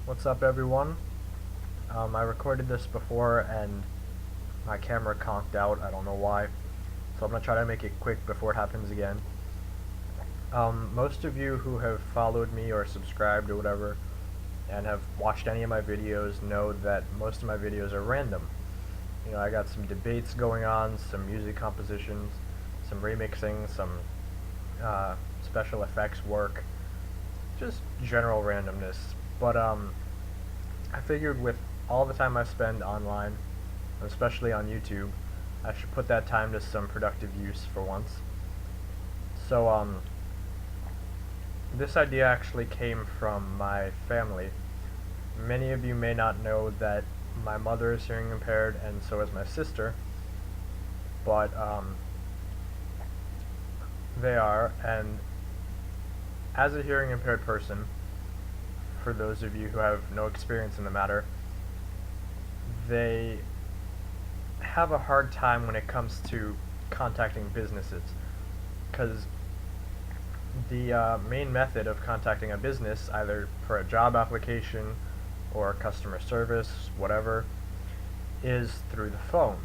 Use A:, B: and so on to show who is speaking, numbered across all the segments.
A: What's up, everyone? I recorded this before and my camera conked out. I don't know why. So I'm going to try to make it quick before it happens again. Most of you who have followed me or subscribed or whatever and have watched any of my videos know that most of my videos are random. I got some debates going on, some music compositions, some remixing, some special effects work, just general randomness. But I figured with all the time I spend online, especially on YouTube, I should put that time to some productive use for once. So this idea actually came from my family. Many of you may not know that my mother is hearing impaired and so is my sister, but they are, and as a hearing impaired person, for those of you who have no experience in the matter, they have a hard time when it comes to contacting businesses, because the main method of contacting a business, either for a job application or customer service, whatever, is through the phone.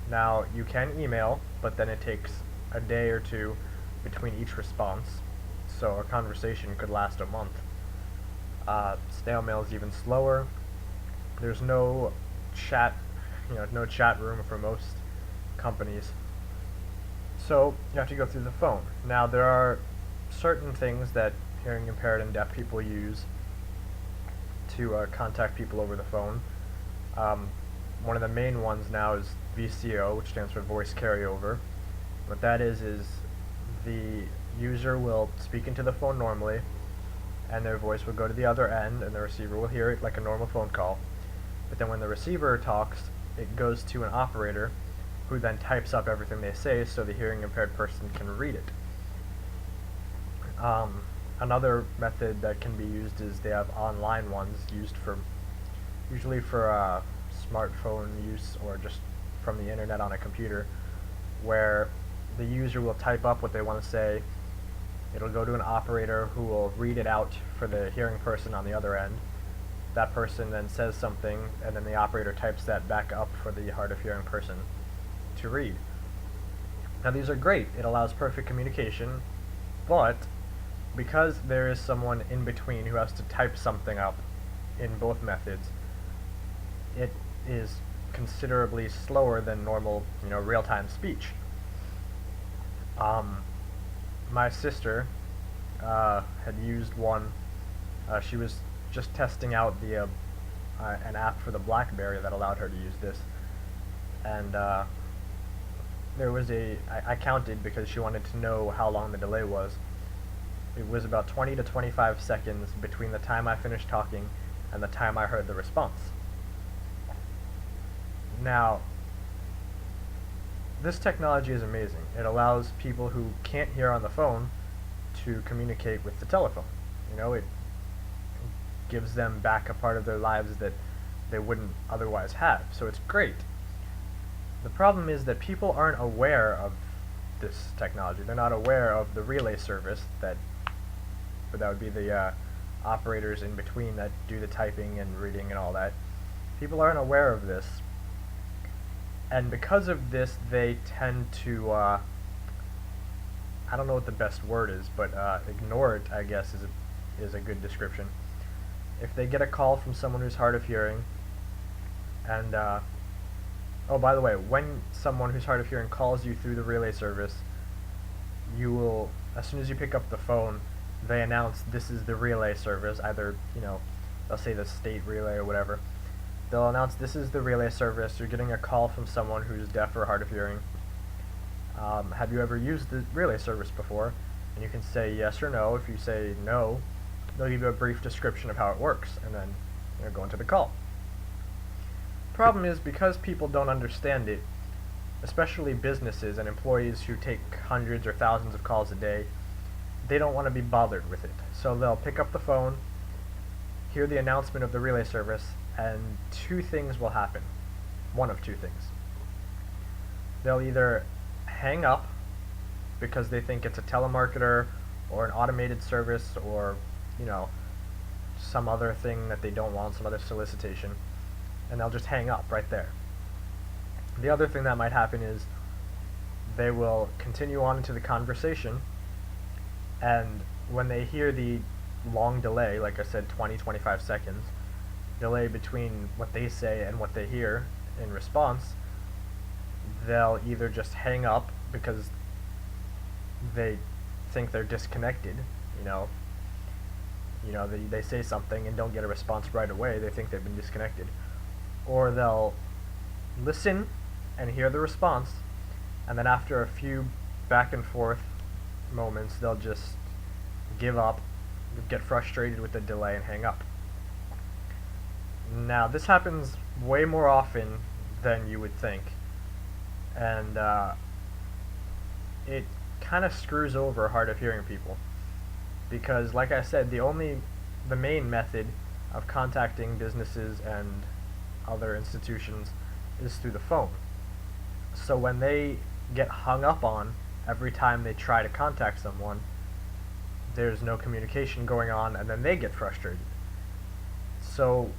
A: Now, you can email, but then it takes a day or two between each response, so a conversation could last a month. Snail mail is even slower. There's no chat, no chat room for most companies. So you have to go through the phone. Now, there are certain things that hearing impaired and deaf people use to contact people over the phone. One of the main ones now is VCO, which stands for voice carryover. What that is the user will speak into the phone normally, and their voice will go to the other end, and the receiver will hear it like a normal phone call. But then when the receiver talks, it goes to an operator who then types up everything they say so the hearing impaired person can read it. Another method that can be used is they have online ones used for usually for smartphone use or just from the internet on a computer, where the user will type up what they want to say. It'll go to an operator who will read it out for the hearing person on the other end. That person then says something, and then the operator types that back up for the hard of hearing person to read. Now, these are great. It allows perfect communication, but because there is someone in between who has to type something up in both methods, it is considerably slower than normal, real-time speech. My sister had used one. She was just testing out an app for the BlackBerry that allowed her to use this, and there was I counted because she wanted to know how long the delay was. It was about 20 to 25 seconds between the time I finished talking and the time I heard the response. Now, this technology is amazing. It allows people who can't hear on the phone to communicate with the telephone. It gives them back a part of their lives that they wouldn't otherwise have. So it's great. The problem is that people aren't aware of this technology. They're not aware of the relay service that would be the operators in between that do the typing and reading and all that. People aren't aware of this, and because of this, they tend to, I don't know what the best word is, but ignore it, I guess, is a good description. If they get a call from someone who's hard of hearing, and, oh, by the way, when someone who's hard of hearing calls you through the relay service, you will, as soon as you pick up the phone, they announce this is the relay service, either, they'll say the state relay or whatever. They'll announce this is the relay service, you're getting a call from someone who's deaf or hard of hearing. Have you ever used the relay service before? And you can say yes or no. If you say no, they'll give you a brief description of how it works, and then go into the call. Problem is, because people don't understand it, especially businesses and employees who take hundreds or thousands of calls a day, they don't want to be bothered with it. So they'll pick up the phone, hear the announcement of the relay service, and two things will happen. One of two things. They'll either hang up because they think it's a telemarketer or an automated service or, some other thing that they don't want, some other solicitation, and they'll just hang up right there. The other thing that might happen is they will continue on into the conversation, and when they hear the long delay, like I said, 20-25 seconds delay between what they say and what they hear in response, they'll either just hang up because they think they're disconnected. They say something and don't get a response right away, they think they've been disconnected. Or they'll listen and hear the response, and then after a few back and forth moments, they'll just give up, get frustrated with the delay, and hang up. Now, this happens way more often than you would think, and it kind of screws over hard of hearing people, because like I said, the main method of contacting businesses and other institutions is through the phone. So when they get hung up on every time they try to contact someone, there's no communication going on, and then they get frustrated. So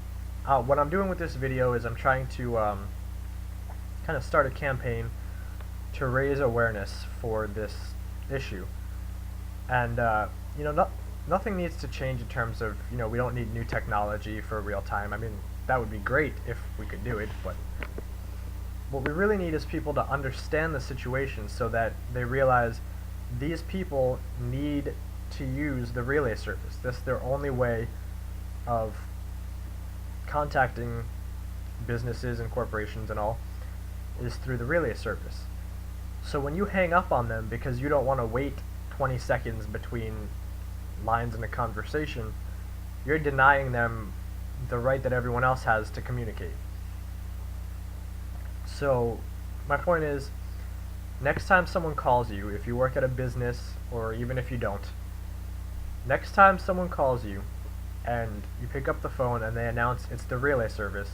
A: what I'm doing with this video is I'm trying to kind of start a campaign to raise awareness for this issue. And nothing needs to change in terms of, we don't need new technology for real time. I mean, that would be great if we could do it, but what we really need is people to understand the situation so that they realize these people need to use the relay service. That's their only way of contacting businesses and corporations and all, is through the relay service. So when you hang up on them because you don't want to wait 20 seconds between lines in a conversation, you're denying them the right that everyone else has to communicate. So my point is, next time someone calls you, if you work at a business or even if you don't, next time someone calls you and you pick up the phone and they announce it's the relay service,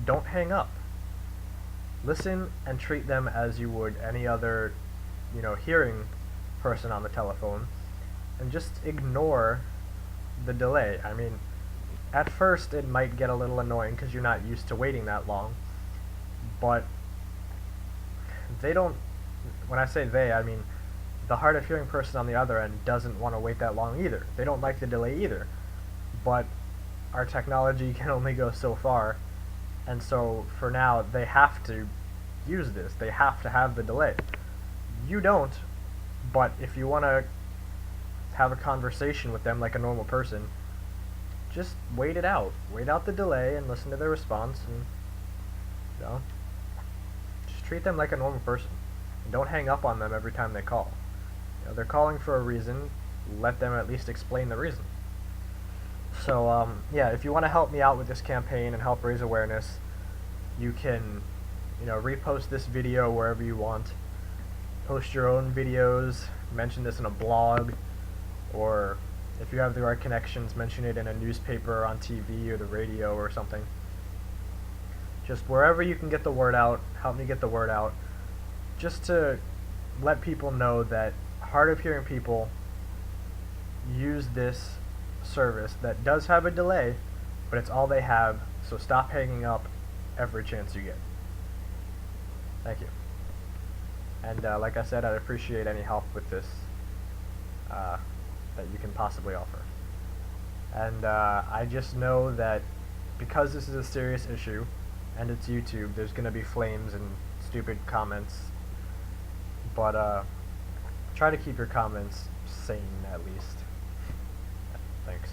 A: don't hang up. Listen and treat them as you would any other, hearing person on the telephone, and just ignore the delay. I mean, at first it might get a little annoying because you're not used to waiting that long, but they don't, when I say they, I mean the hard of hearing person on the other end doesn't want to wait that long either. They don't like the delay either, but our technology can only go so far, and so for now they have to use this. They have to have the delay. You don't, but if you want to have a conversation with them like a normal person, just wait it out. Wait out the delay and listen to their response, and just treat them like a normal person. And don't hang up on them every time they call. They're calling for a reason. Let them at least explain the reason. So if you want to help me out with this campaign and help raise awareness, you can repost this video wherever you want. Post your own videos, mention this in a blog, or if you have the right connections, mention it in a newspaper, on TV, or the radio, or something. Just wherever you can get the word out, help me get the word out, just to let people know that hard of hearing people use this service that does have a delay, but it's all they have, so stop hanging up every chance you get. Thank you. And like I said, I'd appreciate any help with this that you can possibly offer. And I just know that because this is a serious issue and it's YouTube, there's going to be flames and stupid comments, but try to keep your comments sane at least. Thanks.